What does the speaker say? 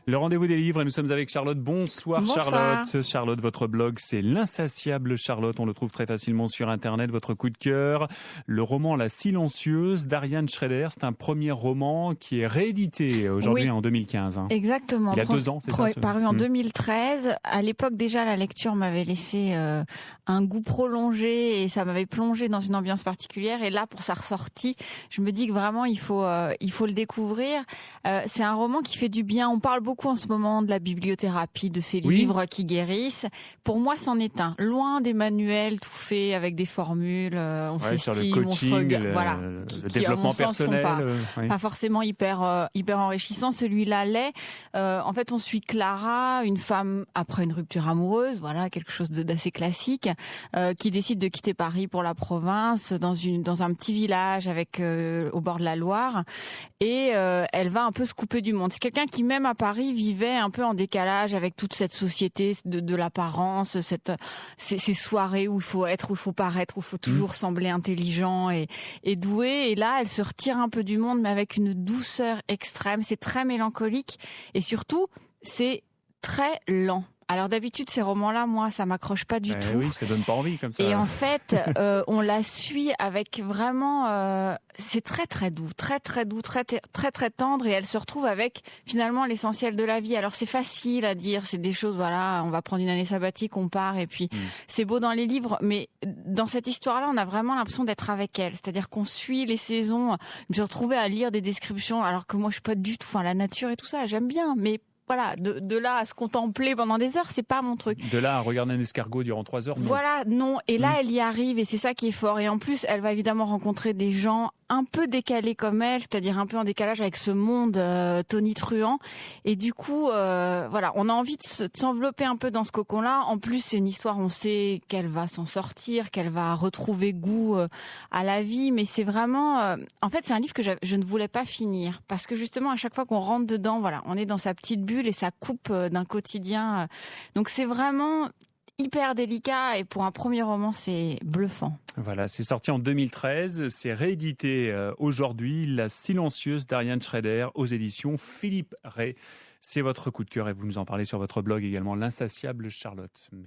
Le rendez-vous des livres et nous sommes avec Charlotte. Bonsoir, Bonsoir. Charlotte. Charlotte, votre blog c'est L'Insatiable Charlotte. On le trouve très facilement sur Internet. Votre coup de cœur, le roman La Silencieuse d'Ariane Schraeder. C'est un premier roman qui est réédité aujourd'hui Oui. en 2015. Exactement. Il a 2 ans, c'est ça Paru en 2013. À l'époque, déjà, la lecture m'avait laissé un goût prolongé et ça m'avait plongé dans une ambiance particulière. Et là, pour sa ressortie, je me dis que vraiment, il faut le découvrir. C'est un roman qui fait du bien. On parle beaucoup en ce moment de la bibliothérapie, de ces livres qui guérissent. Pour moi, c'en est un. Loin des manuels tout faits avec des formules, on sur le s'estime, on se coaching, regarde. le Qui, développement à mon sens, sont personnel. pas forcément hyper enrichissant. Celui-là l'est. En fait, on suit Clara, une femme après une rupture amoureuse, voilà, quelque chose d'assez classique, qui décide de quitter Paris pour la province, dans un petit village au bord de la Loire, et elle va un peu se couper du monde. C'est quelqu'un qui, même à Paris, vivait un peu en décalage avec toute cette société de l'apparence, ces soirées où il faut être, où il faut paraître, où il faut toujours sembler intelligent et doué. Et là, elle se retire un peu du monde, mais avec une douceur extrême. C'est très mélancolique et surtout, c'est très lent. Alors d'habitude, ces romans-là, moi, ça m'accroche pas du tout. Oui, ça donne pas envie comme ça. Et en fait, on la suit avec vraiment, c'est très très doux, très très doux, très très très tendre, et elle se retrouve avec finalement l'essentiel de la vie. Alors c'est facile à dire, c'est des choses, voilà, on va prendre une année sabbatique, on part, et puis c'est beau dans les livres, mais dans cette histoire-là, on a vraiment l'impression d'être avec elle. C'est-à-dire qu'on suit les saisons. Je me suis retrouvée à lire des descriptions, alors que moi je suis pas du tout, la nature et tout ça, j'aime bien, mais voilà, de là à se contempler pendant des heures, c'est pas mon truc. De là à regarder un escargot durant 3 heures, non. Voilà, non. Et là, elle y arrive et c'est ça qui est fort. Et en plus, elle va évidemment rencontrer des gens un peu décalés comme elle, c'est-à-dire un peu en décalage avec ce monde tonitruant. Et du coup, voilà, on a envie de s'envelopper un peu dans ce cocon-là. En plus, c'est une histoire, on sait qu'elle va s'en sortir, qu'elle va retrouver goût à la vie. Mais c'est vraiment... en fait, c'est un livre que je ne voulais pas finir. Parce que justement, à chaque fois qu'on rentre dedans, voilà, on est dans sa petite bulle et ça coupe d'un quotidien. Donc c'est vraiment hyper délicat et pour un premier roman, c'est bluffant. Voilà, c'est sorti en 2013, c'est réédité aujourd'hui, La Silencieuse d'Ariane Schraeder aux éditions Philippe Ray. C'est votre coup de cœur et vous nous en parlez sur votre blog également, L'Insatiable Charlotte. Merci.